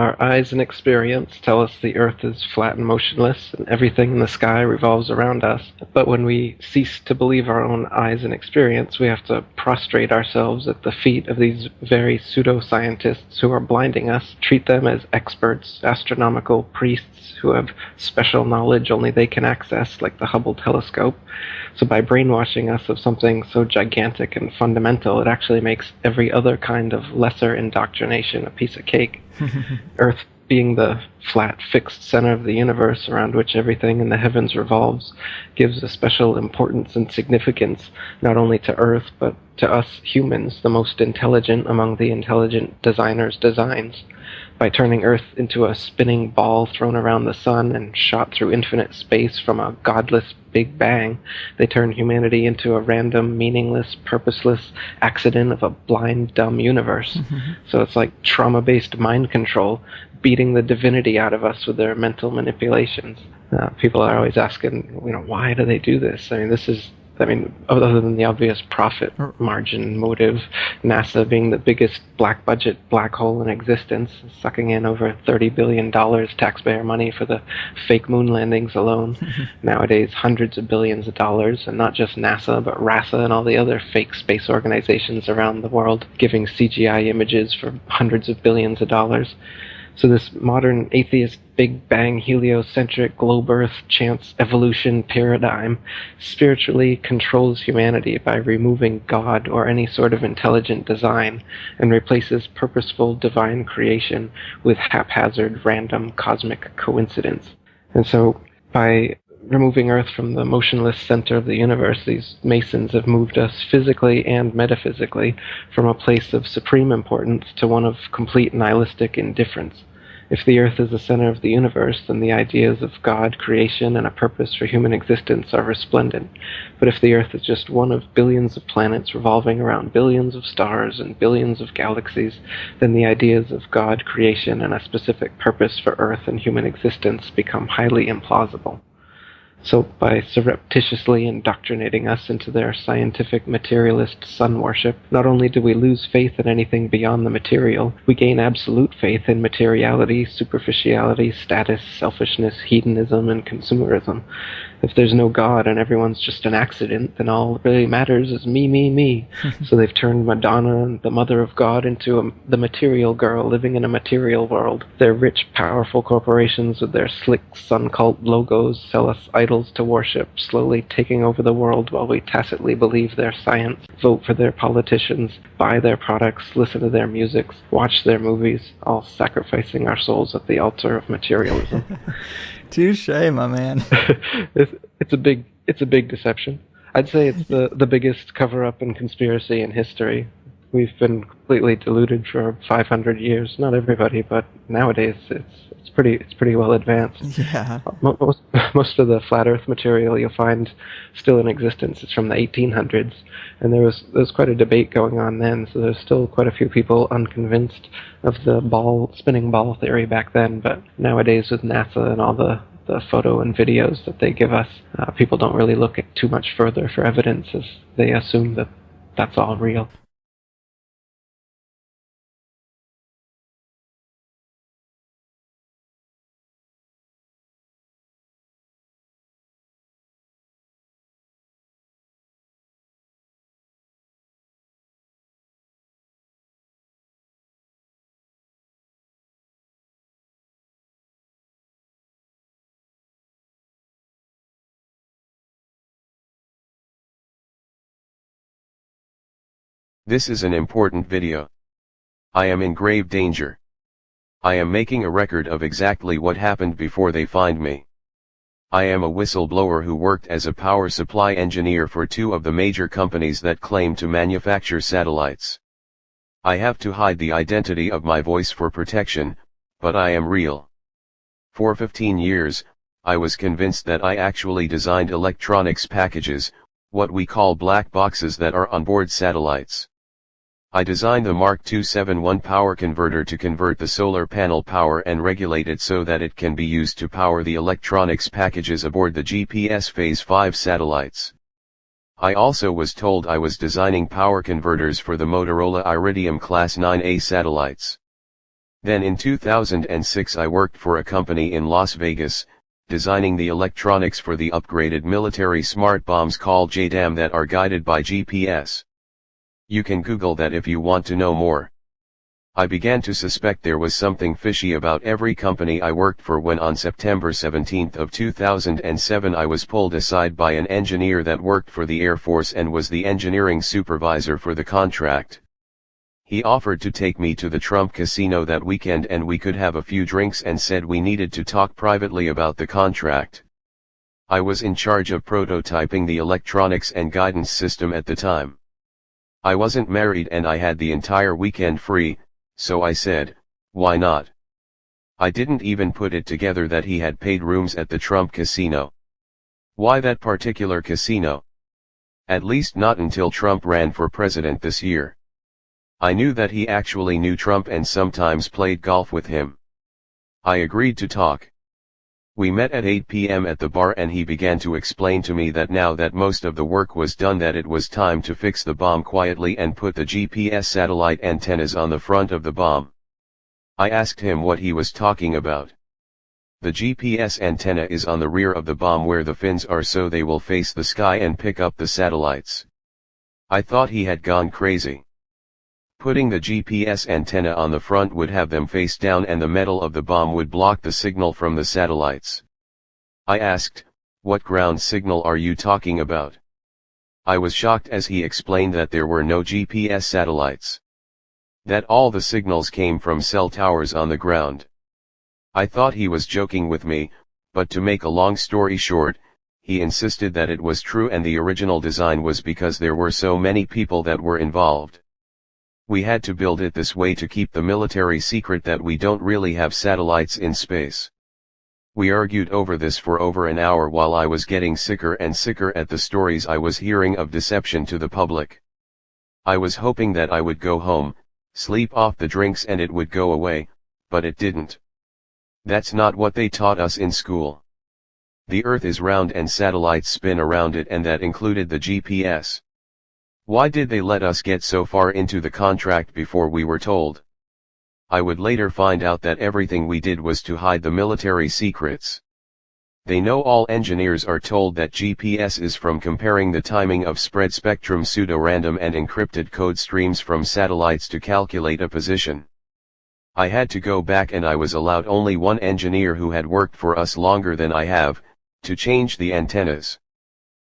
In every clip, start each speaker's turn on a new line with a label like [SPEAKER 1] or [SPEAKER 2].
[SPEAKER 1] Our eyes and experience tell us the Earth is flat and motionless, and everything in the sky revolves around us. But when we cease to believe our own eyes and experience, we have to prostrate ourselves at the feet of these very pseudoscientists who are blinding us, treat them as experts, astronomical priests who have special knowledge only they can access, like the Hubble telescope. So by brainwashing us of something so gigantic and fundamental, it actually makes every other kind of lesser indoctrination a piece of cake. Earth being the flat, fixed center of the universe around which everything in the heavens revolves gives a special importance and significance not only to Earth, but to us humans, the most intelligent among the intelligent designers' designs. By turning Earth into a spinning ball thrown around the sun and shot through infinite space from a godless Big Bang, they turn humanity into a random, meaningless, purposeless accident of a blind, dumb universe. So it's like trauma-based mind control, beating the divinity out of us with their mental manipulations. People are always asking, why do they do this? Other than the obvious profit margin motive, NASA being the biggest black budget black hole in existence, sucking in over $30 billion taxpayer money for the fake moon landings alone. Nowadays, hundreds of billions of dollars, and not just NASA, but RASA and all the other fake space organizations around the world giving CGI images for hundreds of billions of dollars. So this modern atheist Big Bang heliocentric globe Earth chance evolution paradigm spiritually controls humanity by removing God or any sort of intelligent design and replaces purposeful divine creation with haphazard random cosmic coincidence. And so by removing Earth from the motionless center of the universe, these Masons have moved us physically and metaphysically from a place of supreme importance to one of complete nihilistic indifference. If the Earth is the center of the universe, then the ideas of God, creation, and a purpose for human existence are resplendent. But if the Earth is just one of billions of planets revolving around billions of stars and billions of galaxies, then the ideas of God, creation, and a specific purpose for Earth and human existence become highly implausible. So by surreptitiously indoctrinating us into their scientific materialist sun worship, not only do we lose faith in anything beyond the material, we gain absolute faith in materiality, superficiality, status, selfishness, hedonism, and consumerism. If there's no God and everyone's just an accident, then all that really matters is me, me, me. So they've turned Madonna, the mother of God, into the material girl living in a material world. Their rich, powerful corporations with their slick sun cult logos sell us idols to worship, slowly taking over the world while we tacitly believe their science, vote for their politicians, buy their products, listen to their music, watch their movies, all sacrificing our souls at the altar of materialism.
[SPEAKER 2] Touche, my man.
[SPEAKER 1] It's a big deception. I'd say it's the biggest cover-up and conspiracy in history. We've been completely deluded for 500 years. Not everybody, but nowadays it's pretty well advanced.
[SPEAKER 2] Yeah.
[SPEAKER 1] Most of the flat Earth material you'll find still in existence is from the 1800s, and there was quite a debate going on then. So there's still quite a few people unconvinced of the spinning ball theory back then. But nowadays with NASA and all the photo and videos that they give us, people don't really look at too much further for evidence, as they assume that that's all real.
[SPEAKER 3] This is an important video. I am in grave danger. I am making a record of exactly what happened before they find me. I am a whistleblower who worked as a power supply engineer for two of the major companies that claim to manufacture satellites. I have to hide the identity of my voice for protection, but I am real. For 15 years, I was convinced that I actually designed electronics packages, what we call black boxes that are on board satellites. I designed the Mark 271 power converter to convert the solar panel power and regulate it so that it can be used to power the electronics packages aboard the GPS Phase 5 satellites. I also was told I was designing power converters for the Motorola Iridium Class 9A satellites. Then in 2006 I worked for a company in Las Vegas, designing the electronics for the upgraded military smart bombs called JDAM that are guided by GPS. You can Google that if you want to know more. I began to suspect there was something fishy about every company I worked for when on September 17 of 2007 I was pulled aside by an engineer that worked for the Air Force and was the engineering supervisor for the contract. He offered to take me to the Trump Casino that weekend and we could have a few drinks and said we needed to talk privately about the contract. I was in charge of prototyping the electronics and guidance system at the time. I wasn't married and I had the entire weekend free, so I said, why not? I didn't even put it together that he had paid rooms at the Trump Casino. Why that particular casino? At least not until Trump ran for president this year. I knew that he actually knew Trump and sometimes played golf with him. I agreed to talk. We met at 8 p.m. at the bar and he began to explain to me that now that most of the work was done that it was time to fix the bomb quietly and put the GPS satellite antennas on the front of the bomb. I asked him what he was talking about. The GPS antenna is on the rear of the bomb where the fins are so they will face the sky and pick up the satellites. I thought he had gone crazy. Putting the GPS antenna on the front would have them face down and the metal of the bomb would block the signal from the satellites. I asked, what ground signal are you talking about? I was shocked as he explained that there were no GPS satellites. That all the signals came from cell towers on the ground. I thought he was joking with me, but to make a long story short, he insisted that it was true and the original design was because there were so many people that were involved. We had to build it this way to keep the military secret that we don't really have satellites in space. We argued over this for over an hour while I was getting sicker and sicker at the stories I was hearing of deception to the public. I was hoping that I would go home, sleep off the drinks and it would go away, but it didn't. That's not what they taught us in school. The Earth is round and satellites spin around it and that included the GPS. Why did they let us get so far into the contract before we were told? I would later find out that everything we did was to hide the military secrets. They know all engineers are told that GPS is from comparing the timing of spread spectrum pseudo-random and encrypted code streams from satellites to calculate a position. I had to go back and I was allowed only one engineer who had worked for us longer than I have, to change the antennas.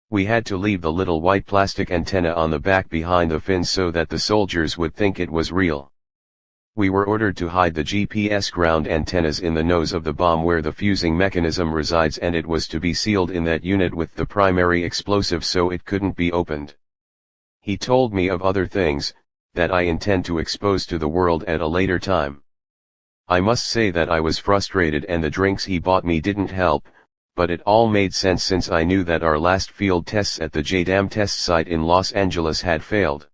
[SPEAKER 3] We had to leave the little white plastic antenna on the back behind the fins so that the soldiers would think it was real. We were ordered to hide the GPS ground antennas in the nose of the bomb where the fusing mechanism resides and it was to be sealed in that unit with the primary explosive so it couldn't be opened. He told me of other things, that I intend to expose to the world at a later time. I must say that I was frustrated and the drinks he bought me didn't help, but it all made sense since I knew that our last field tests at the JDAM test site in Los Angeles had failed.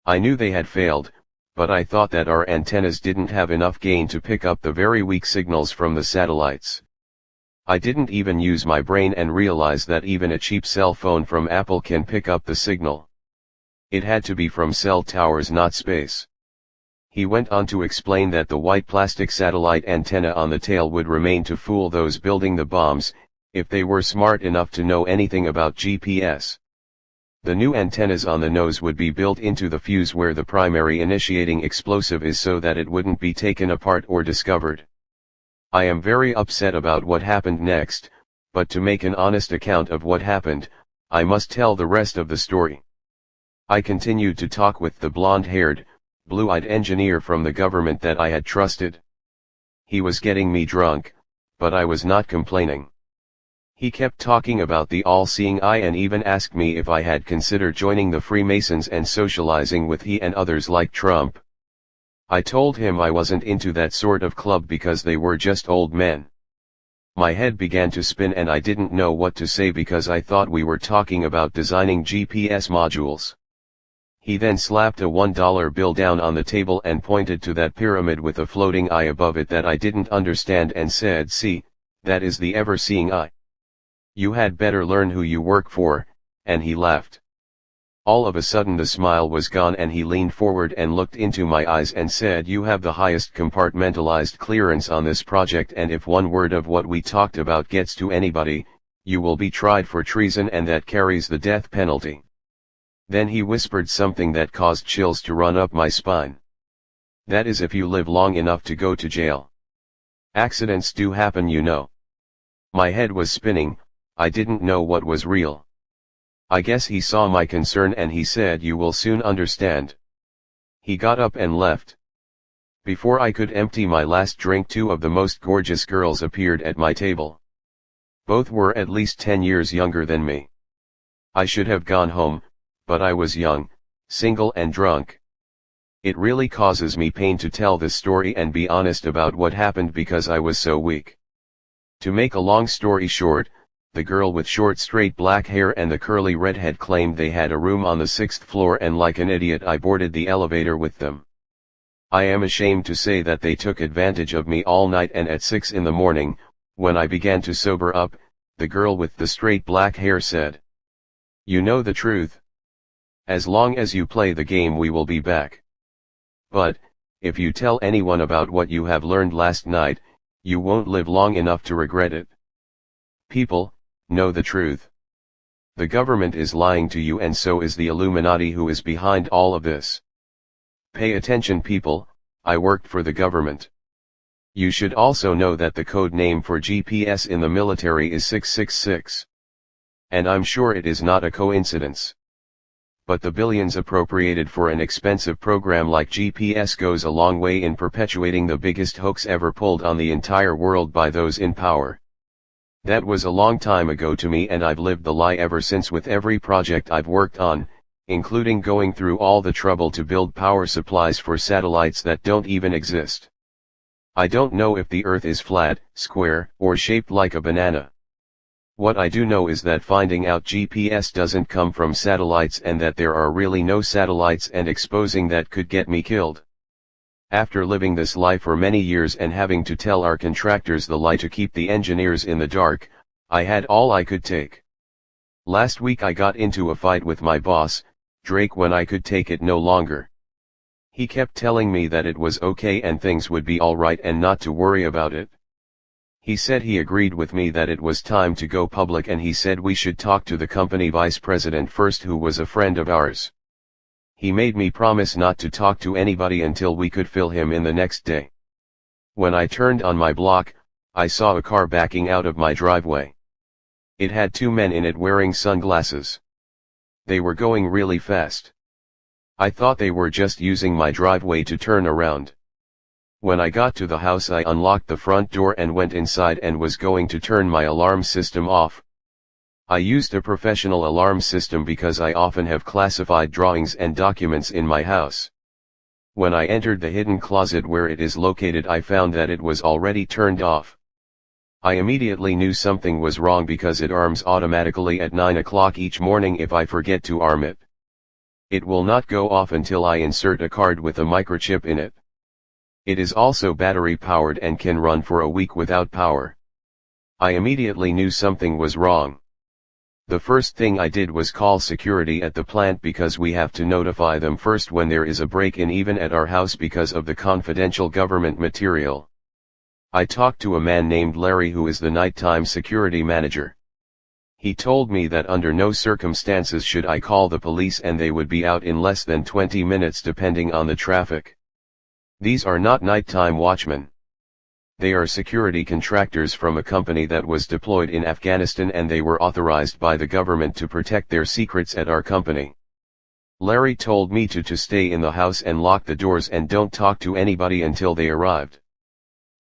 [SPEAKER 3] I knew they had failed, but I thought that our antennas didn't have enough gain to pick up the very weak signals from the satellites. I didn't even use my brain and realize that even a cheap cell phone from Apple can pick up the signal. It had to be from cell towers, not space. He went on to explain that the white plastic satellite antenna on the tail would remain to fool those building the bombs, if they were smart enough to know anything about GPS. The new antennas on the nose would be built into the fuse where the primary initiating explosive is so that it wouldn't be taken apart or discovered. I am very upset about what happened next, but to make an honest account of what happened, I must tell the rest of the story. I continued to talk with the blonde-haired, blue-eyed engineer from the government that I had trusted. He was getting me drunk, but I was not complaining. He kept talking about the all-seeing eye and even asked me if I had considered joining the Freemasons and socializing with he and others like Trump. I told him I wasn't into that sort of club because they were just old men. My head began to spin and I didn't know what to say because I thought we were talking about designing GPS modules. He then slapped a $1 bill down on the table and pointed to that pyramid with a floating eye above it that I didn't understand and said, "See, that is the ever-seeing eye. You had better learn who you work for," and he laughed. All of a sudden the smile was gone and he leaned forward and looked into my eyes and said, "You have the highest compartmentalized clearance on this project, and if one word of what we talked about gets to anybody, you will be tried for treason, and that carries the death penalty." Then he whispered something that caused chills to run up my spine. "That is if you live long enough to go to jail. Accidents do happen, you know." My head was spinning, I didn't know what was real. I guess he saw my concern and he said, "You will soon understand." He got up and left. Before I could empty my last drink, two of the most gorgeous girls appeared at my table. Both were at least 10 years younger than me. I should have gone home, but I was young, single and drunk. It really causes me pain to tell this story and be honest about what happened because I was so weak. To make a long story short, the girl with short straight black hair and the curly redhead claimed they had a room on the 6th floor, and like an idiot I boarded the elevator with them. I am ashamed to say that they took advantage of me all night, and at 6 in the morning, when I began to sober up, the girl with the straight black hair said, "You know the truth. As long as you play the game we will be back. But, if you tell anyone about what you have learned last night, you won't live long enough to regret it. People, know the truth. The government is lying to you, and so is the Illuminati who is behind all of this. Pay attention, people, I worked for the government. You should also know that the code name for GPS in the military is 666. And I'm sure it is not a coincidence. But the billions appropriated for an expensive program like GPS goes a long way in perpetuating the biggest hoax ever pulled on the entire world by those in power. That was a long time ago to me, and I've lived the lie ever since with every project I've worked on, including going through all the trouble to build power supplies for satellites that don't even exist. I don't know if the Earth is flat, square, or shaped like a banana. What I do know is that finding out GPS doesn't come from satellites, and that there are really no satellites, and exposing that could get me killed. After living this lie for many years and having to tell our contractors the lie to keep the engineers in the dark, I had all I could take. Last week I got into a fight with my boss, Drake, when I could take it no longer. He kept telling me that it was okay and things would be alright and not to worry about it. He said he agreed with me that it was time to go public, and he said we should talk to the company vice president first, who was a friend of ours. He made me promise not to talk to anybody until we could fill him in the next day. When I turned on my block, I saw a car backing out of my driveway. It had two men in it wearing sunglasses. They were going really fast. I thought they were just using my driveway to turn around. When I got to the house, I unlocked the front door and went inside and was going to turn my alarm system off. I used a professional alarm system because I often have classified drawings and documents in my house. When I entered the hidden closet where it is located, I found that it was already turned off. I immediately knew something was wrong because it arms automatically at 9 o'clock each morning if I forget to arm it. It will not go off until I insert a card with a microchip in it. It is also battery powered and can run for a week without power. I immediately knew something was wrong. The first thing I did was call security at the plant because we have to notify them first when there is a break-in, even at our house, because of the confidential government material. I talked to a man named Larry who is the nighttime security manager. He told me that under no circumstances should I call the police, and they would be out in less than 20 minutes depending on the traffic. These are not nighttime watchmen. They are security contractors from a company that was deployed in Afghanistan, and they were authorized by the government to protect their secrets at our company. Larry told me to stay in the house and lock the doors and don't talk to anybody until they arrived.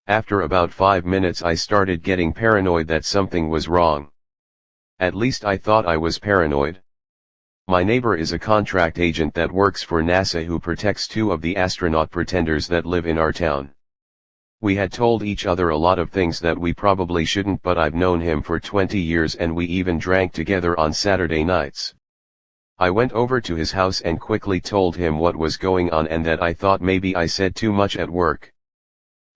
[SPEAKER 3] After about 5 minutes I started getting paranoid that something was wrong. At least I thought I was paranoid. My neighbor is a contract agent that works for NASA who protects two of the astronaut pretenders that live in our town. We had told each other a lot of things that we probably shouldn't, but I've known him for 20 years and we even drank together on Saturday nights. I went over to his house and quickly told him what was going on and that I thought maybe I said too much at work.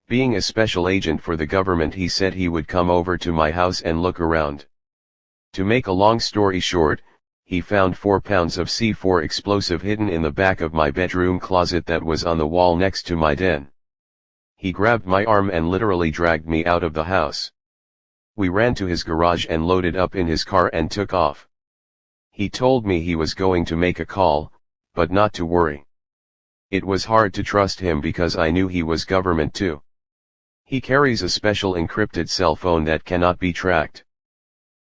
[SPEAKER 3] Being a special agent for the government, he said he would come over to my house and look around. To make a long story short, he found 4 pounds of C4 explosive hidden in the back of my bedroom closet that was on the wall next to my den. He grabbed my arm and literally dragged me out of the house. We ran to his garage and loaded up in his car and took off. He told me he was going to make a call, but not to worry. It was hard to trust him because I knew he was government too. He carries a special encrypted cell phone that cannot be tracked.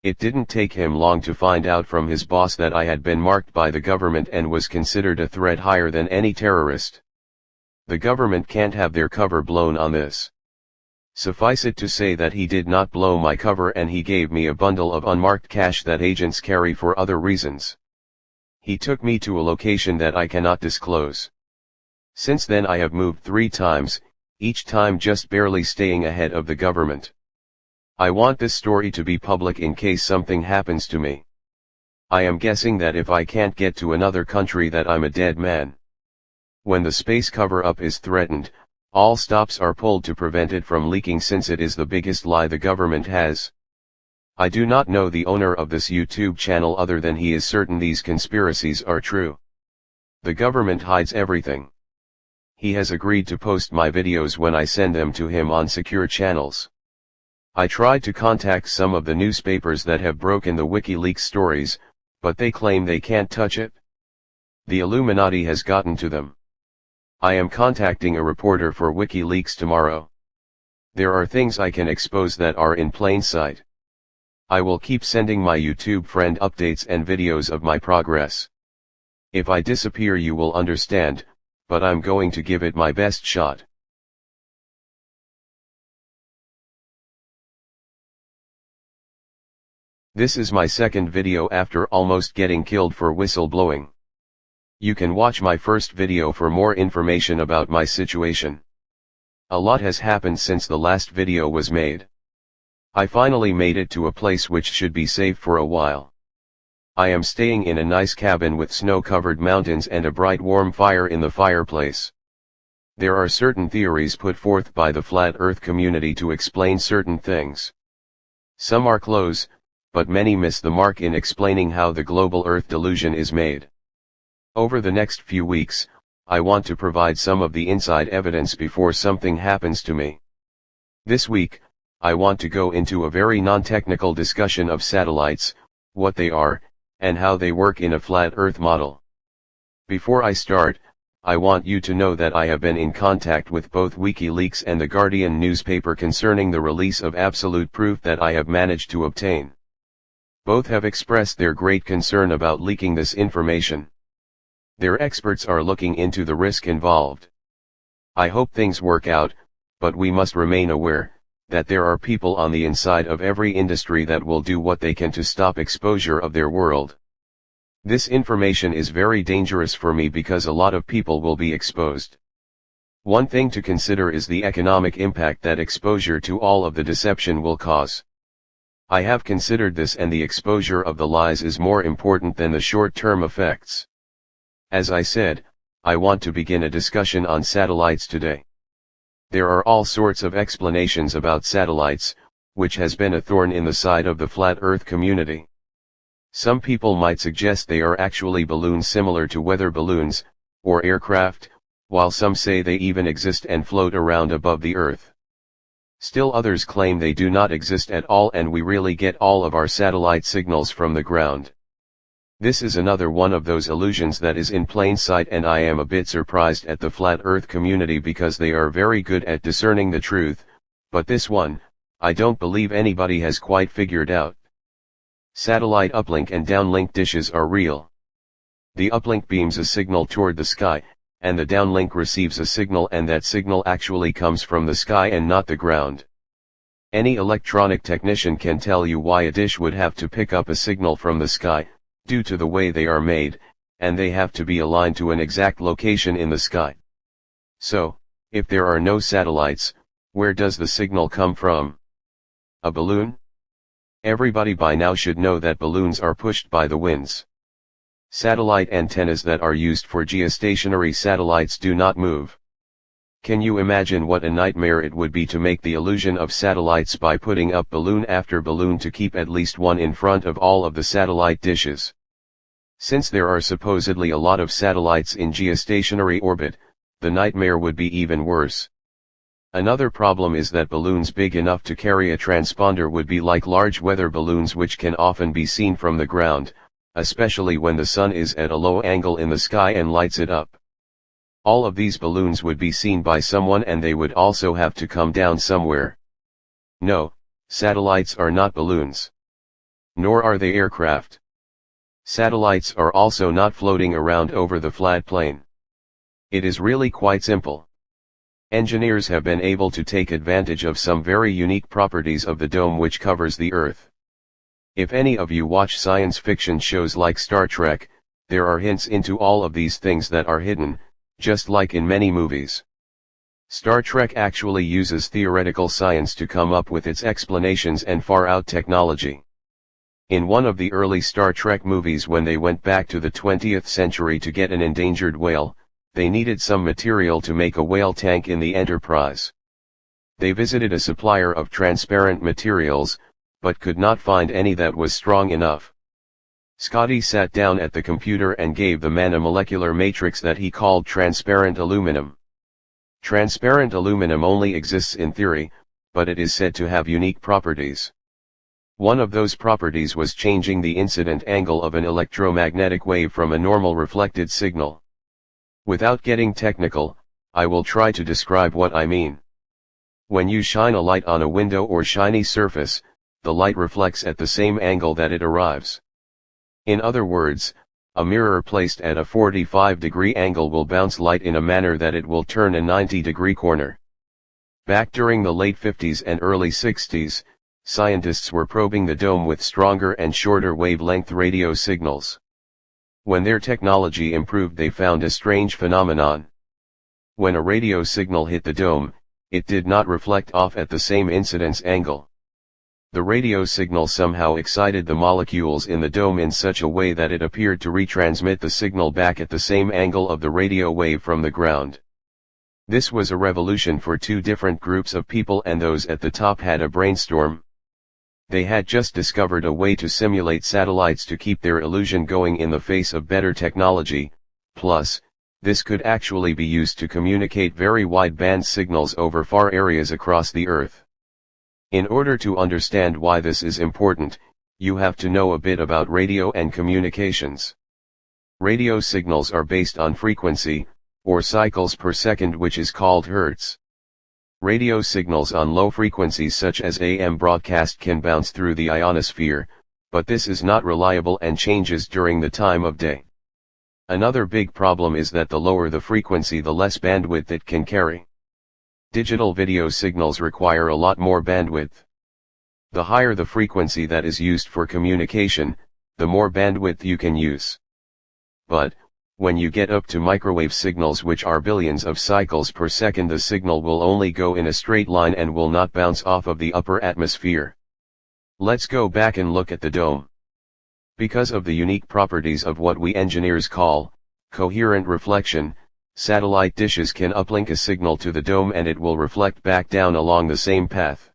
[SPEAKER 3] It didn't take him long to find out from his boss that I had been marked by the government and was considered a threat higher than any terrorist. The government can't have their cover blown on this. Suffice it to say that he did not blow my cover and he gave me a bundle of unmarked cash that agents carry for other reasons. He took me to a location that I cannot disclose. Since then I have moved 3 times, each time just barely staying ahead of the government. I want this story to be public in case something happens to me. I am guessing that if I can't get to another country that I'm a dead man. When the space cover-up is threatened, all stops are pulled to prevent it from leaking since it is the biggest lie the government has. I do not know the owner of this YouTube channel other than he is certain these conspiracies are true. The government hides everything. He has agreed to post my videos when I send them to him on secure channels. I tried to contact some of the newspapers that have broken the WikiLeaks stories, but they claim they can't touch it. The Illuminati has gotten to them. I am contacting a reporter for WikiLeaks tomorrow. There are things I can expose that are in plain sight. I will keep sending my YouTube friend updates and videos of my progress. If I disappear you will understand, but I'm going to give it my best shot. This is my second video after almost getting killed for whistleblowing. You can watch my first video for more information about my situation. A lot has happened since the last video was made. I finally made it to a place which should be safe for a while. I am staying in a nice cabin with snow-covered mountains and a bright warm fire in the fireplace. There are certain theories put forth by the flat earth community to explain certain things. Some are close, but many miss the mark in explaining how the global earth delusion is made. Over the next few weeks, I want to provide some of the inside evidence before something happens to me. This week, I want to go into a very non-technical discussion of satellites, what they are, and how they work in a flat earth model. Before I start, I want you to know that I have been in contact with both WikiLeaks and the Guardian newspaper concerning the release of absolute proof that I have managed to obtain. Both have expressed their great concern about leaking this information. Their experts are looking into the risk involved. I hope things work out, but we must remain aware that there are people on the inside of every industry that will do what they can to stop exposure of their world. This information is very dangerous for me because a lot of people will be exposed. One thing to consider is the economic impact that exposure to all of the deception will cause. I have considered this, and the exposure of the lies is more important than the short-term effects. As I said, I want to begin a discussion on satellites today. There are all sorts of explanations about satellites, which has been a thorn in the side of the flat earth community. Some people might suggest they are actually balloons similar to weather balloons, or aircraft, while some say they even exist and float around above the earth. Still others claim they do not exist at all and we really get all of our satellite signals from the ground. This is another one of those illusions that is in plain sight, and I am a bit surprised at the flat earth community because they are very good at discerning the truth, but this one, I don't believe anybody has quite figured out. Satellite uplink and downlink dishes are real. The uplink beams a signal toward the sky, and the downlink receives a signal, and that signal actually comes from the sky and not the ground. Any electronic technician can tell you why a dish would have to pick up a signal from the sky, due to the way they are made, and they have to be aligned to an exact location in the sky. So, if there are no satellites, where does the signal come from? A balloon? Everybody by now should know that balloons are pushed by the winds. Satellite antennas that are used for geostationary satellites do not move. Can you imagine what a nightmare it would be to make the illusion of satellites by putting up balloon after balloon to keep at least one in front of all of the satellite dishes? Since there are supposedly a lot of satellites in geostationary orbit, the nightmare would be even worse. Another problem is that balloons big enough to carry a transponder would be like large weather balloons, which can often be seen from the ground, especially when the sun is at a low angle in the sky and lights it up. All of these balloons would be seen by someone, and they would also have to come down somewhere. No, satellites are not balloons. Nor are they aircraft. Satellites are also not floating around over the flat plane. It is really quite simple. Engineers have been able to take advantage of some very unique properties of the dome which covers the Earth. If any of you watch science fiction shows like Star Trek, there are hints into all of these things that are hidden, just like in many movies. Star Trek actually uses theoretical science to come up with its explanations and far-out technology. In one of the early Star Trek movies, when they went back to the 20th century to get an endangered whale, they needed some material to make a whale tank in the Enterprise. They visited a supplier of transparent materials, but could not find any that was strong enough. Scotty sat down at the computer and gave the man a molecular matrix that he called transparent aluminum. Transparent aluminum only exists in theory, but it is said to have unique properties. One of those properties was changing the incident angle of an electromagnetic wave from a normal reflected signal. Without getting technical, I will try to describe what I mean. When you shine a light on a window or shiny surface, the light reflects at the same angle that it arrives. In other words, a mirror placed at a 45-degree angle will bounce light in a manner that it will turn a 90-degree corner. Back during the late 50s and early 60s, scientists were probing the dome with stronger and shorter wavelength radio signals. When their technology improved, they found a strange phenomenon. When a radio signal hit the dome, it did not reflect off at the same incidence angle. The radio signal somehow excited the molecules in the dome in such a way that it appeared to retransmit the signal back at the same angle of the radio wave from the ground. This was a revolution for two different groups of people, and those at the top had a brainstorm. They had just discovered a way to simulate satellites to keep their illusion going in the face of better technology, plus, this could actually be used to communicate very wide-band signals over far areas across the Earth. In order to understand why this is important, you have to know a bit about radio and communications. Radio signals are based on frequency, or cycles per second, which is called hertz. Radio signals on low frequencies such as AM broadcast can bounce through the ionosphere, but this is not reliable and changes during the time of day. Another big problem is that the lower the frequency, the less bandwidth it can carry. Digital video signals require a lot more bandwidth. The higher the frequency that is used for communication, the more bandwidth you can use. But, when you get up to microwave signals, which are billions of cycles per second, the signal will only go in a straight line and will not bounce off of the upper atmosphere. Let's go back and look at the dome. Because of the unique properties of what we engineers call coherent reflection, satellite dishes can uplink a signal to the dome and it will reflect back down along the same path.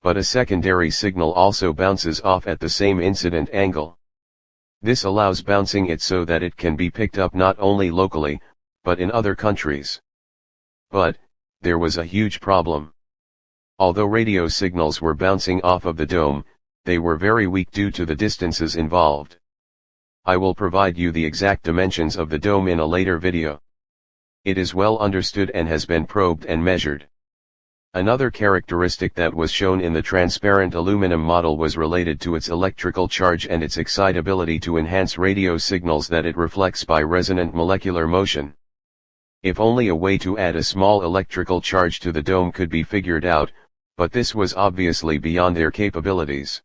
[SPEAKER 3] But a secondary signal also bounces off at the same incident angle. This allows bouncing it so that it can be picked up not only locally, but in other countries. But, there was a huge problem. Although radio signals were bouncing off of the dome, they were very weak due to the distances involved. I will provide you the exact dimensions of the dome in a later video. It is well understood and has been probed and measured. Another characteristic that was shown in the transparent aluminum model was related to its electrical charge and its excitability to enhance radio signals that it reflects by resonant molecular motion. If only a way to add a small electrical charge to the dome could be figured out, but this was obviously beyond their capabilities.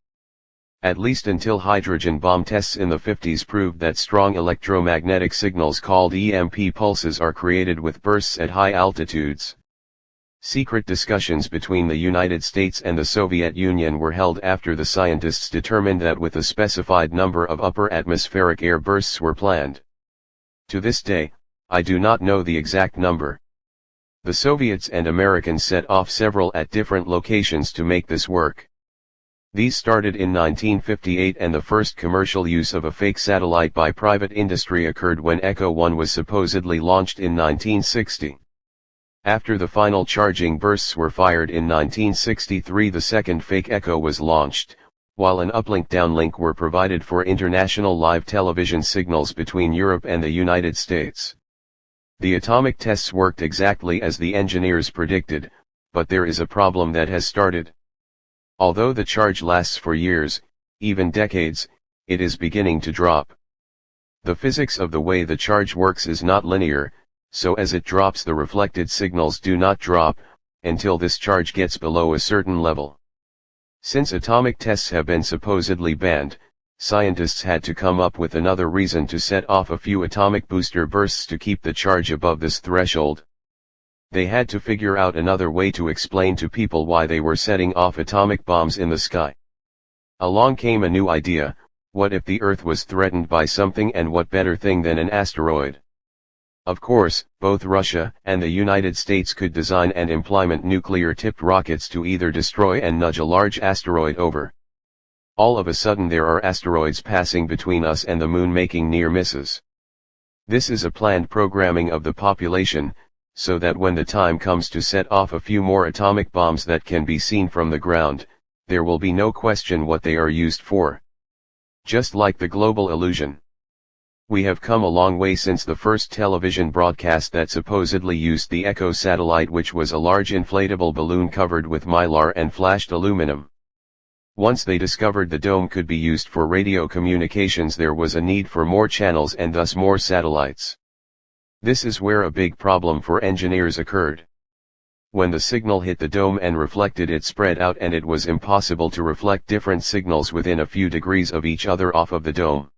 [SPEAKER 3] At least until hydrogen bomb tests in the 50s proved that strong electromagnetic signals called EMP pulses are created with bursts at high altitudes. Secret discussions between the United States and the Soviet Union were held after the scientists determined that with a specified number of upper atmospheric air bursts were planned. To this day, I do not know the exact number. The Soviets and Americans set off several at different locations to make this work. These started in 1958, and the first commercial use of a fake satellite by private industry occurred when Echo 1 was supposedly launched in 1960. After the final charging bursts were fired in 1963, the second fake Echo was launched, while an uplink-downlink were provided for international live television signals between Europe and the United States. The atomic tests worked exactly as the engineers predicted, but there is a problem that has started. Although the charge lasts for years, even decades, it is beginning to drop. The physics of the way the charge works is not linear, so as it drops, the reflected signals do not drop, until this charge gets below a certain level. Since atomic tests have been supposedly banned, scientists had to come up with another reason to set off a few atomic booster bursts to keep the charge above this threshold. They had to figure out another way to explain to people why they were setting off atomic bombs in the sky. Along came a new idea: what if the Earth was threatened by something, and what better thing than an asteroid? Of course, both Russia and the United States could design and implement nuclear-tipped rockets to either destroy and nudge a large asteroid over. All of a sudden there are asteroids passing between us and the moon, making near misses. This is a planned programming of the population, so that when the time comes to set off a few more atomic bombs that can be seen from the ground, there will be no question what they are used for. Just like the global illusion. We have come a long way since the first television broadcast that supposedly used the Echo satellite, which was a large inflatable balloon covered with mylar and flashed aluminum. Once they discovered the dome could be used for radio communications, there was a need for more channels and thus more satellites. This is where a big problem for engineers occurred. When the signal hit the dome and reflected, it spread out, and it was impossible to reflect different signals within a few degrees of each other off of the dome.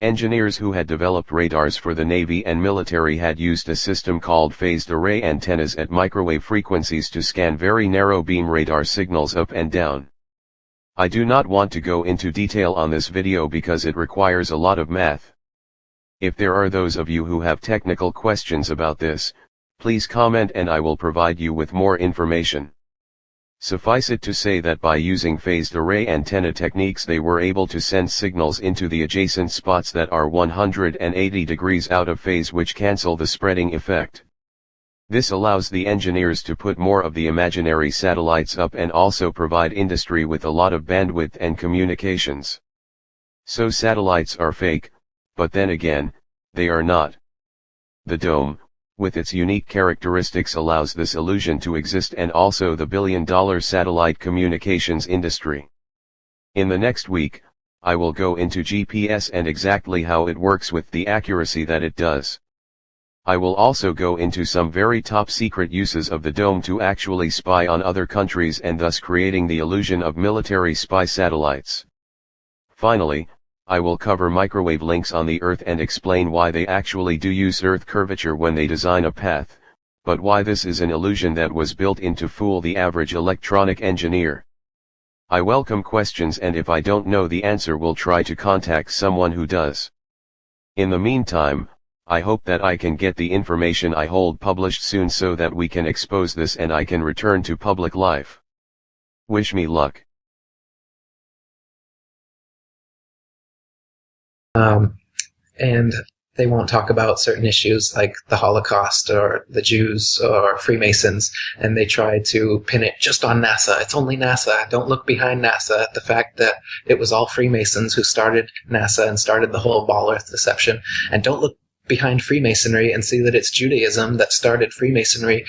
[SPEAKER 3] Engineers who had developed radars for the Navy and military had used a system called phased array antennas at microwave frequencies to scan very narrow beam radar signals up and down. I do not want to go into detail on this video because it requires a lot of math. If there are those of you who have technical questions about this, please comment and I will provide you with more information. Suffice it to say that by using phased array antenna techniques, they were able to send signals into the adjacent spots that are 180 degrees out of phase, which cancel the spreading effect. This allows the engineers to put more of the imaginary satellites up and also provide industry with a lot of bandwidth and communications. So satellites are fake, but then again, they are not. The dome, with its unique characteristics, allows this illusion to exist, and also the billion-dollar satellite communications industry. In the next week, I will go into GPS and exactly how it works with the accuracy that it does. I will also go into some very top-secret uses of the dome to actually spy on other countries, and thus creating the illusion of military spy satellites. Finally, I will cover microwave links on the Earth and explain why they actually do use Earth curvature when they design a path, but why this is an illusion that was built in to fool the average electronic engineer. I welcome questions, and if I don't know the answer, will try to contact someone who does. In the meantime, I hope that I can get the information I hold published soon so that we can expose this and I can return to public life. Wish me luck.
[SPEAKER 4] And they won't talk about certain issues like the Holocaust or the Jews or Freemasons, and they try to pin it just on NASA. It's only NASA. Don't look behind NASA. The fact that it was all Freemasons who started NASA and started the whole Ball Earth deception. And don't look behind Freemasonry and see that it's Judaism that started Freemasonry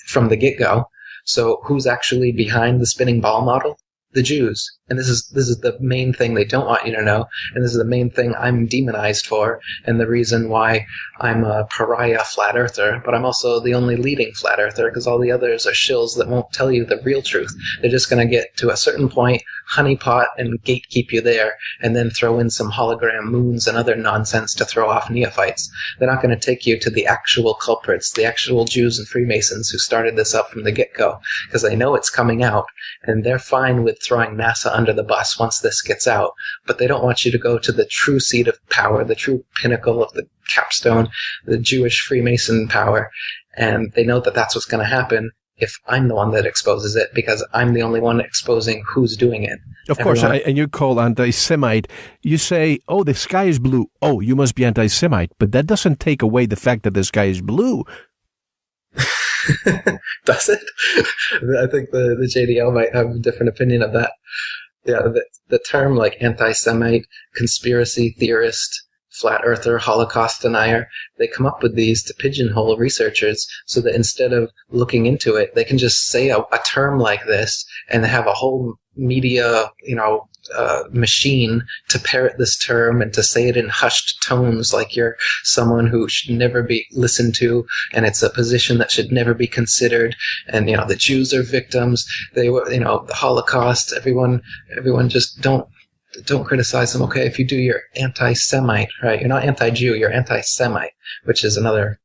[SPEAKER 4] from the get-go. So who's actually behind the spinning ball model? The Jews. And this is the main thing they don't want you to know, and this is the main thing I'm demonized for, and the reason why I'm a pariah flat earther, but I'm also the only leading flat earther, because all the others are shills that won't tell you the real truth. They're just going to get to a certain point, honeypot and gatekeep you there, and then throw in some hologram moons and other nonsense to throw off neophytes. They're not going to take you to the actual culprits, the actual Jews and Freemasons who started this up from the get-go, because they know it's coming out, and they're fine with throwing NASA under the bus once this gets out, but they don't want you to go to the true seat of power, the true pinnacle of the capstone, the Jewish Freemason power, and they know that that's what's going to happen, if I'm the one that exposes it, because I'm the only one exposing who's doing it.
[SPEAKER 5] Of course, and you're called anti-Semite. You say, oh, the sky is blue. Oh, you must be anti-Semite. But that doesn't take away the fact that the sky is blue.
[SPEAKER 4] Does it? I think the JDL might have a different opinion of that. Yeah, the term like anti-Semite, conspiracy theorist, flat earther, Holocaust denier, they come up with these to pigeonhole researchers so that instead of looking into it, they can just say a term like this and have a whole media, machine to parrot this term and to say it in hushed tones like you're someone who should never be listened to, and it's a position that should never be considered. And, the Jews are victims. They were, the Holocaust, everyone just don't criticize them. Okay, if you do, you're anti-Semite, right? You're not anti-Jew, you're anti-Semite, which is another,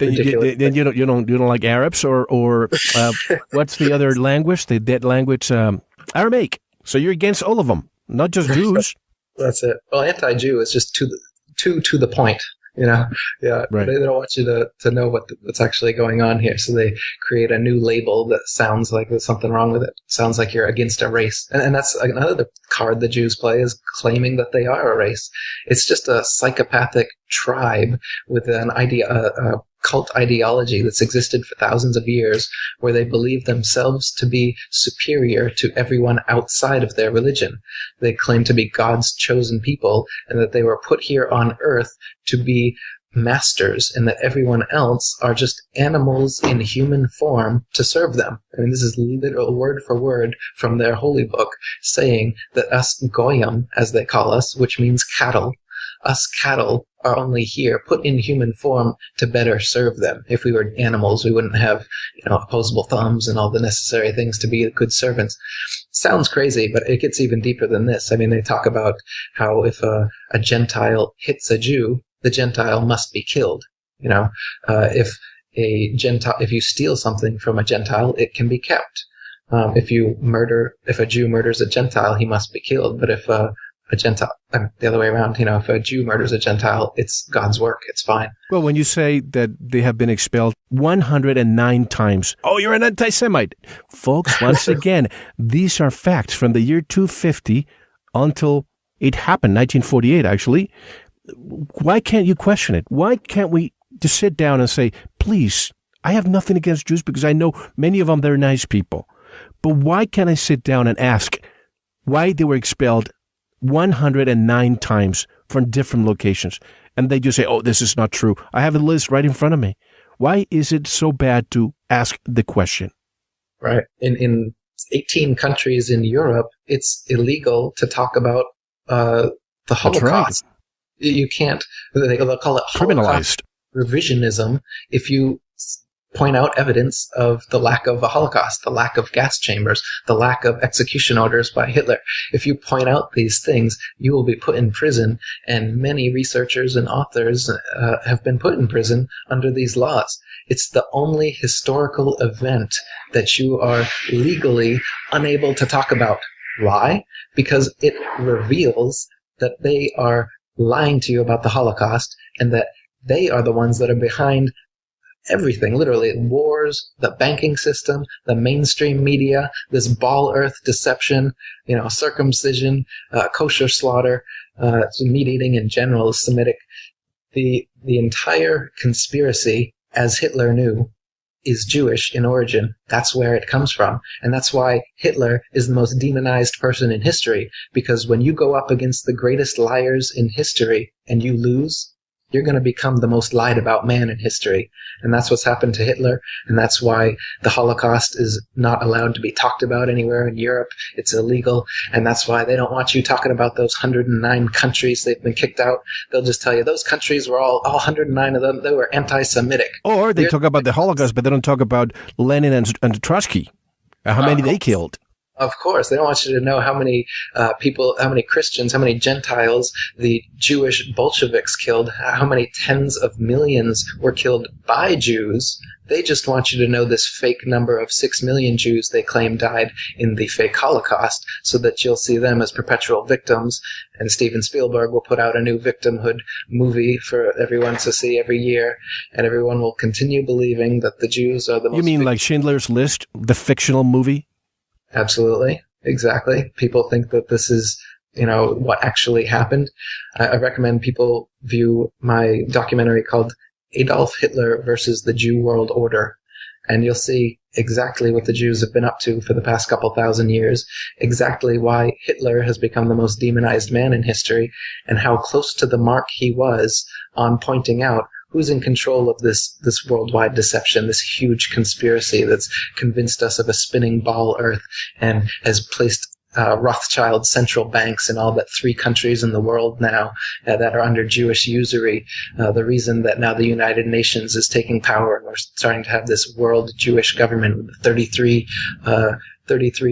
[SPEAKER 4] ridiculous.
[SPEAKER 5] Then you don't like Arabs or what's the other language? The dead language, Aramaic. So you're against all of them, not just Jews.
[SPEAKER 4] That's it. Well, anti-Jew is just to the point. Yeah.
[SPEAKER 5] Right.
[SPEAKER 4] They don't want you to know what's actually going on here. So they create a new label that sounds like there's something wrong with it. Sounds like you're against a race. And that's another card the Jews play, is claiming that they are a race. It's just a psychopathic tribe with an idea, a cult ideology that's existed for thousands of years, where they believe themselves to be superior to everyone outside of their religion. They claim to be God's chosen people, and that they were put here on earth to be masters, and that everyone else are just animals in human form to serve them. I mean, this is literal word for word from their holy book, saying that us goyim, as they call us, which means cattle, us cattle are only here, put in human form, to better serve them. If we were animals, we wouldn't have, opposable thumbs and all the necessary things to be good servants. Sounds crazy, but it gets even deeper than this. I mean, they talk about how if a Gentile hits a Jew, the Gentile must be killed. If you steal something from a Gentile, it can be kept. If a Jew murders a Gentile, he must be killed. But if a Gentile, the other way around, if a Jew murders a Gentile, it's God's work. It's fine.
[SPEAKER 5] Well, when you say that they have been expelled 109 times, oh, you're an anti-Semite. Folks, once again, these are facts from the year 250 until it happened, 1948, actually. Why can't you question it? Why can't we just sit down and say, please, I have nothing against Jews because I know many of them, they're nice people. But why can't I sit down and ask why they were expelled 109 times from different locations? And they just say, oh, this is not true. I have a list right in front of me. Why is it so bad to ask the question?
[SPEAKER 4] Right. In 18 countries in Europe, it's illegal to talk about the Holocaust. Right. You can't, they'll call it
[SPEAKER 5] criminalized
[SPEAKER 4] revisionism if you point out evidence of the lack of a Holocaust, the lack of gas chambers, the lack of execution orders by Hitler. If you point out these things, you will be put in prison, and many researchers and authors have been put in prison under these laws. It's the only historical event that you are legally unable to talk about. Why? Because it reveals that they are lying to you about the Holocaust, and that they are the ones that are behind everything, literally. Wars, the banking system, the mainstream media, this ball earth deception, circumcision, kosher slaughter, meat eating in general, Semitic. The entire conspiracy, as Hitler knew, is Jewish in origin. That's where it comes from. And that's why Hitler is the most demonized person in history, because when you go up against the greatest liars in history and you lose, you're going to become the most lied about man in history. And that's what's happened to Hitler. And that's why the Holocaust is not allowed to be talked about anywhere in Europe. It's illegal. And that's why they don't want you talking about those 109 countries they've been kicked out. They'll just tell you those countries were all 109 of them, they were anti-Semitic.
[SPEAKER 5] Or they talk about the Holocaust, but they don't talk about Lenin and Trotsky, how many they killed.
[SPEAKER 4] Of course, they don't want you to know how many people, how many Christians, how many Gentiles the Jewish Bolsheviks killed, how many tens of millions were killed by Jews. They just want you to know this fake number of 6 million Jews they claim died in the fake Holocaust, so that you'll see them as perpetual victims. And Steven Spielberg will put out a new victimhood movie for everyone to see every year, and everyone will continue believing that the Jews are the most...
[SPEAKER 5] You mean like Schindler's List, the fictional movie?
[SPEAKER 4] Absolutely. Exactly. People think that this is, what actually happened. I recommend people view my documentary called Adolf Hitler versus the Jew World Order. And you'll see exactly what the Jews have been up to for the past couple thousand years, exactly why Hitler has become the most demonized man in history, and how close to the mark he was on pointing out who's in control of this worldwide deception, this huge conspiracy that's convinced us of a spinning ball Earth and has placed Rothschild central banks in all but 3 countries in the world now that are under Jewish usury. The reason that now the United Nations is taking power and we're starting to have this world Jewish government with 33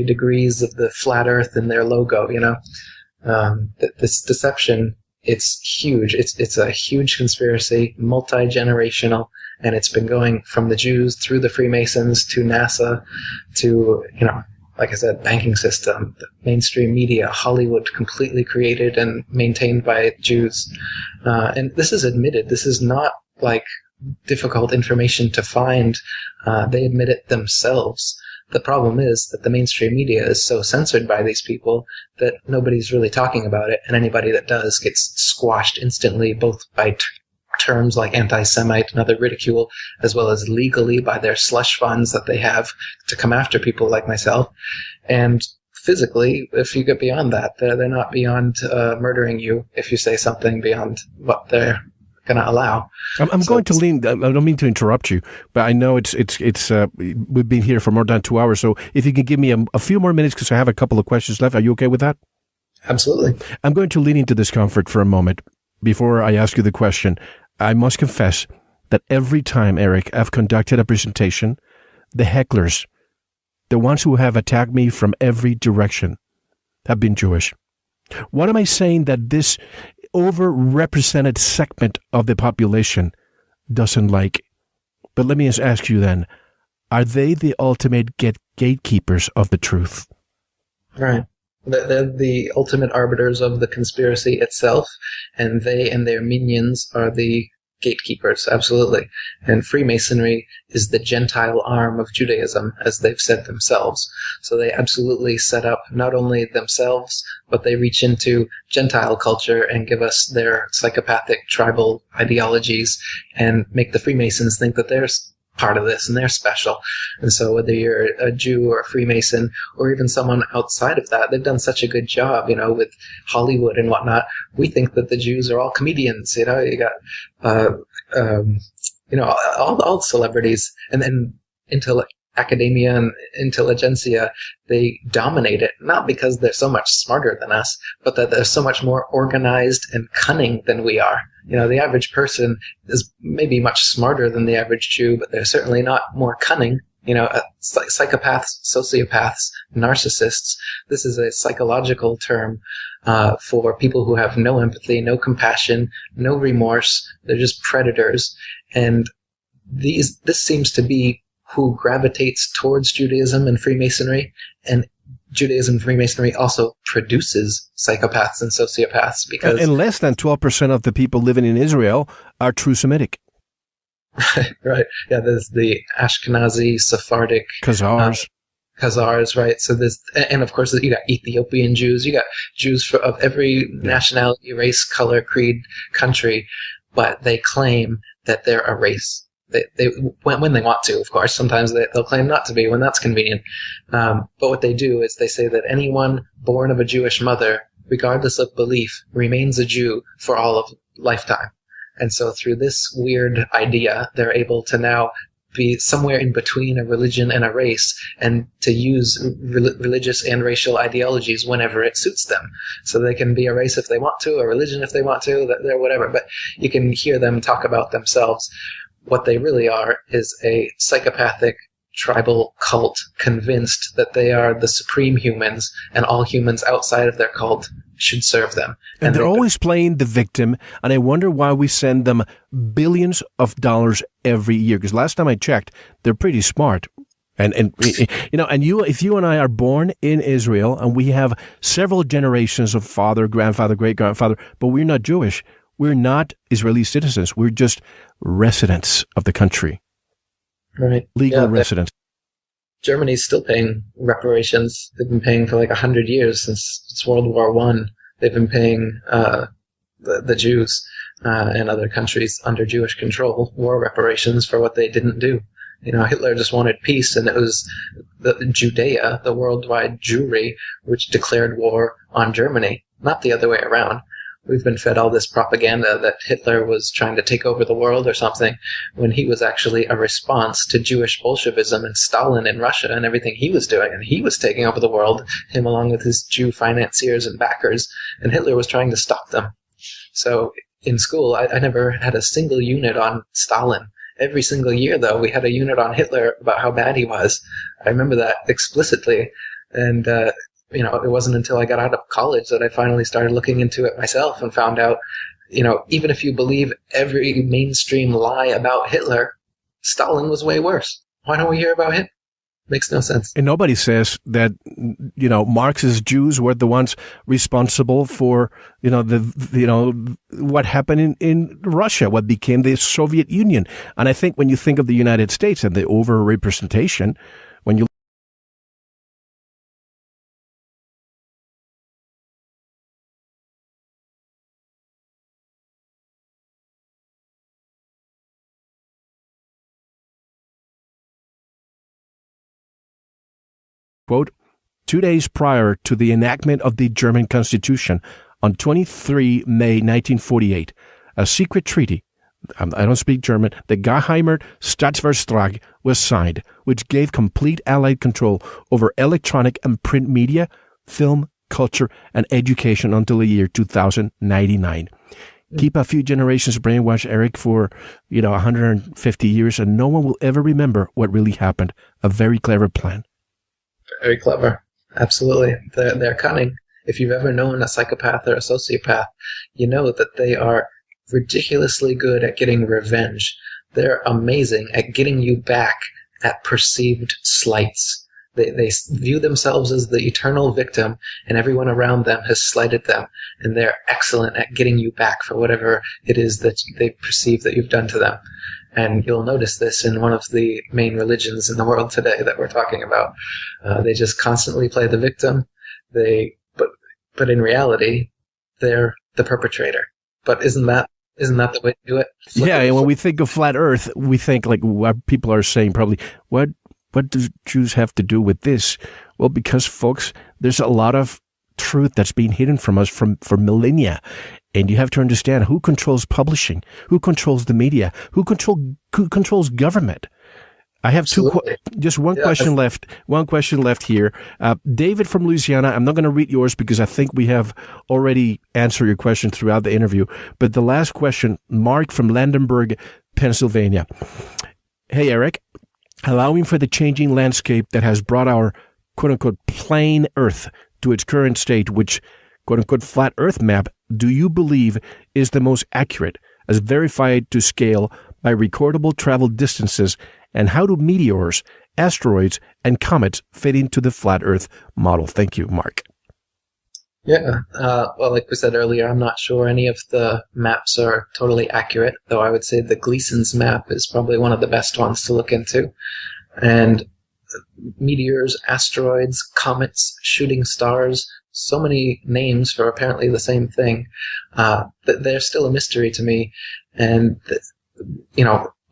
[SPEAKER 4] degrees of the flat Earth in their logo, this deception, it's huge. It's a huge conspiracy, multi-generational, and it's been going from the Jews through the Freemasons to NASA to, like I said, banking system, the mainstream media, Hollywood, completely created and maintained by Jews. And this is admitted. This is not like difficult information to find. They admit it themselves. The problem is that the mainstream media is so censored by these people that nobody's really talking about it, and anybody that does gets squashed instantly, both by terms like anti-Semite and other ridicule, as well as legally by their slush funds that they have to come after people like myself. And physically, if you get beyond that, they're not beyond murdering you if you say something beyond what they're going to allow.
[SPEAKER 5] I'm going to lean. I don't mean to interrupt you, but I know it's we've been here for more than 2 hours. So if you can give me a few more minutes, because I have a couple of questions left. Are you okay with that?
[SPEAKER 4] Absolutely.
[SPEAKER 5] I'm going to lean into discomfort for a moment before I ask you the question. I must confess that every time, Eric, I've conducted a presentation, the hecklers, the ones who have attacked me from every direction, have been Jewish. What am I saying that this overrepresented segment of the population doesn't like? But let me just ask you then, are they the ultimate gatekeepers of the truth?
[SPEAKER 4] Right. They're the ultimate arbiters of the conspiracy itself, and they and their minions are the gatekeepers, absolutely. And Freemasonry is the Gentile arm of Judaism, as they've said themselves. So they absolutely set up not only themselves, but they reach into Gentile culture and give us their psychopathic tribal ideologies and make the Freemasons think that they're part of this and they're special. And so whether you're a Jew or a Freemason or even someone outside of that, they've done such a good job, with Hollywood and whatnot. We think that the Jews are all comedians, you got all celebrities, and then academia and intelligentsia, they dominate it, not because they're so much smarter than us, but that they're so much more organized and cunning than we are. The average person is maybe much smarter than the average Jew, but they're certainly not more cunning. Psychopaths, sociopaths, narcissists. This is a psychological term for people who have no empathy, no compassion, no remorse. They're just predators. And this seems to be who gravitates towards Judaism and Freemasonry. And Judaism and Freemasonry also produces psychopaths and sociopaths because...
[SPEAKER 5] And less than 12% of the people living in Israel are true Semitic.
[SPEAKER 4] Right. Yeah, there's the Ashkenazi, Sephardic... Khazars, right? So there's... And of course, you got Ethiopian Jews. You got Jews of every nationality, race, color, creed, country. But they claim that they're a race. They when they want to, of course. Sometimes they'll claim not to be when that's convenient. But what they do is they say that anyone born of a Jewish mother, regardless of belief, remains a Jew for all of lifetime. And so through this weird idea, they're able to now be somewhere in between a religion and a race and to use religious and racial ideologies whenever it suits them. So they can be a race if they want to, a religion if they want to, they're whatever. But you can hear them talk about themselves. What they really are is a psychopathic tribal cult convinced that they are the supreme humans and all humans outside of their cult should serve them.
[SPEAKER 5] And they're always playing the victim, and I wonder why we send them billions of dollars every year. Because last time I checked, they're pretty smart. And if you and I are born in Israel, and we have several generations of father, grandfather, great-grandfather, but we're not Jewish. We're not Israeli citizens. We're just residents of the country.
[SPEAKER 4] Right.
[SPEAKER 5] Legal residents.
[SPEAKER 4] Germany's still paying reparations. They've been paying for like 100 years since World War I. They've been paying the Jews and other countries under Jewish control war reparations for what they didn't do. Hitler just wanted peace, and it was the Judea, the worldwide Jewry, which declared war on Germany, not the other way around. We've been fed all this propaganda that Hitler was trying to take over the world or something, when he was actually a response to Jewish Bolshevism and Stalin in Russia and everything he was doing. And he was taking over the world, him along with his Jew financiers and backers, and Hitler was trying to stop them. So in school, I never had a single unit on Stalin. Every single year, though, we had a unit on Hitler about how bad he was. I remember that explicitly. And it wasn't until I got out of college that I finally started looking into it myself and found out, even if you believe every mainstream lie about Hitler, Stalin was way worse. Why don't we hear about him? Makes no sense.
[SPEAKER 5] And nobody says that, Marxist Jews were the ones responsible for, what happened in Russia, what became the Soviet Union. And I think when you think of the United States and the overrepresentation, when you quote, 2 days prior to the enactment of the German Constitution on 23 May 1948, a secret treaty, I don't speak German, the Geheimer Staatsvertrag was signed, which gave complete Allied control over electronic and print media, film, culture, and education until the year 2099. Keep a few generations brainwashed, Eric, for 150 years, and no one will ever remember what really happened. A very clever plan.
[SPEAKER 4] Very clever. Absolutely. They're cunning. If you've ever known a psychopath or a sociopath, you know that they are ridiculously good at getting revenge. They're amazing at getting you back at perceived slights. They view themselves as the eternal victim, and everyone around them has slighted them, and they're excellent at getting you back for whatever it is that they perceive that you've done to them. And you'll notice this in one of the main religions in the world today that we're talking about. They just constantly play the victim. But in reality, they're the perpetrator. But isn't that the way to do it?
[SPEAKER 5] And when we think of flat Earth, we think like what people are saying probably, what do Jews have to do with this? Well, because folks, there's a lot of truth that's being hidden from us for millennia. And you have to understand who controls publishing, who controls the media, who controls government. I have just one question left. One question left here. David from Louisiana, I'm not going to read yours because I think we have already answered your question throughout the interview. But the last question, Mark from Landenberg, Pennsylvania. Hey, Eric, allowing for the changing landscape that has brought our quote-unquote plain Earth to its current state, which quote-unquote flat Earth map, do you believe is the most accurate as verified to scale by recordable travel distances, and how do meteors, asteroids, and comets fit into the flat Earth model? Thank you, Mark.
[SPEAKER 4] Yeah, well, like we said earlier, I'm not sure any of the maps are totally accurate, though I would say the Gleason's map is probably one of the best ones to look into. And meteors, asteroids, comets, shooting stars, so many names for apparently the same thing, that they're still a mystery to me. And,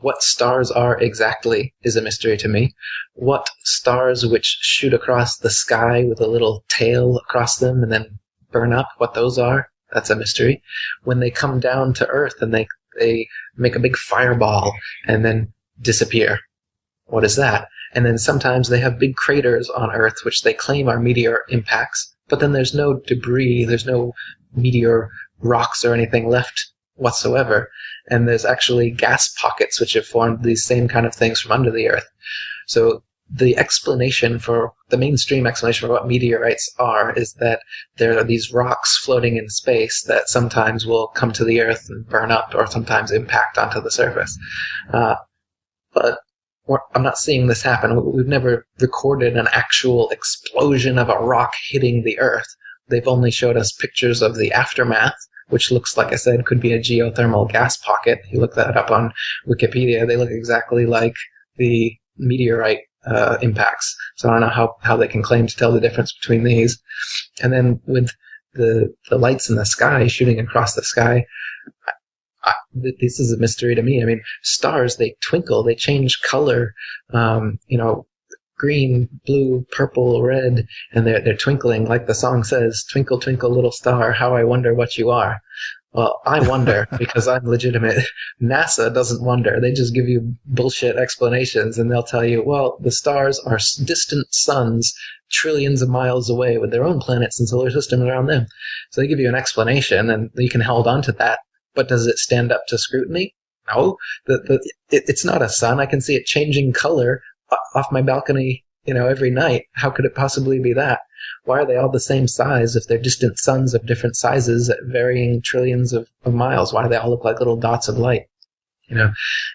[SPEAKER 4] what stars are exactly is a mystery to me. What stars which shoot across the sky with a little tail across them and then burn up, what those are, that's a mystery. When they come down to Earth and they make a big fireball and then disappear, what is that? And then sometimes they have big craters on Earth which they claim are meteor impacts, but then there's no debris, there's no meteor rocks or anything left whatsoever. And there's actually gas pockets which have formed these same kind of things from under the Earth. So the explanation for the mainstream explanation for what meteorites are is that there are these rocks floating in space that sometimes will come to the Earth and burn up, or sometimes impact onto the surface. But I'm not seeing this happen. We've never recorded an actual explosion of a rock hitting the Earth. They've only showed us pictures of the aftermath, which looks, like I said, could be a geothermal gas pocket. You look that up on Wikipedia, they look exactly like the meteorite impacts. So I don't know how they can claim to tell the difference between these. And then with the lights in the sky shooting across the sky, this is a mystery to me. I mean, stars, they twinkle, they change color, green, blue, purple, red, and they're twinkling, like the song says, "Twinkle, twinkle, little star, how I wonder what you are." Well, I wonder because I'm legitimate. NASA doesn't wonder. They just give you bullshit explanations, and they'll tell you, well, the stars are distant suns trillions of miles away with their own planets and solar systems around them. So they give you an explanation, and you can hold on to that. But does it stand up to scrutiny? No. It's not a sun. I can see it changing color off my balcony, every night. How could it possibly be that? Why are they all the same size if they're distant suns of different sizes at varying trillions of miles? Why do they all look like little dots of light?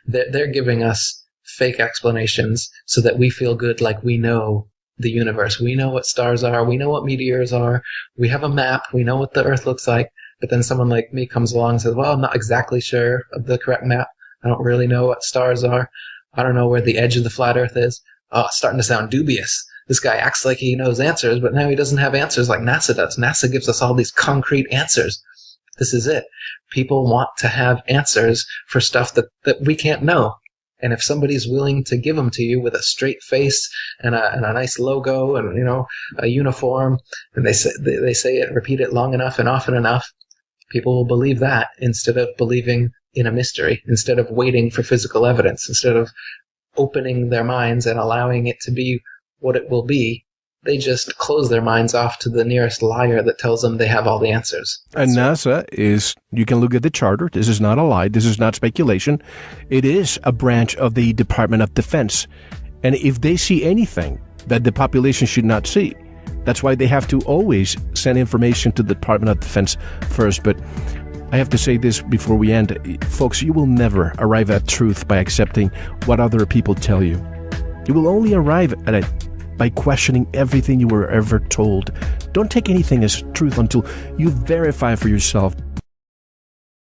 [SPEAKER 4] They're giving us fake explanations so that we feel good, like we know the universe. We know what stars are. We know what meteors are. We have a map. We know what the Earth looks like. But then someone like me comes along and says, well, I'm not exactly sure of the correct map. I don't really know what stars are. I don't know where the edge of the flat Earth is. Oh, it's starting to sound dubious. This guy acts like he knows answers, but now he doesn't have answers like NASA does. NASA gives us all these concrete answers. This is it. People want to have answers for stuff that we can't know. And if somebody's willing to give them to you with a straight face and a nice logo and, a uniform, and they say it, repeat it long enough and often enough, people will believe that instead of believing in a mystery, instead of waiting for physical evidence, instead of opening their minds and allowing it to be what it will be. They just close their minds off to the nearest liar that tells them they have all the answers.
[SPEAKER 5] And NASA is, you can look at the charter. This is not a lie. This is not speculation. It is a branch of the Department of Defense. And if they see anything that the population should not see, that's why they have to always send information to the Department of Defense first. But I have to say this before we end. Folks, you will never arrive at truth by accepting what other people tell you. You will only arrive at it by questioning everything you were ever told. Don't take anything as truth until you verify for yourself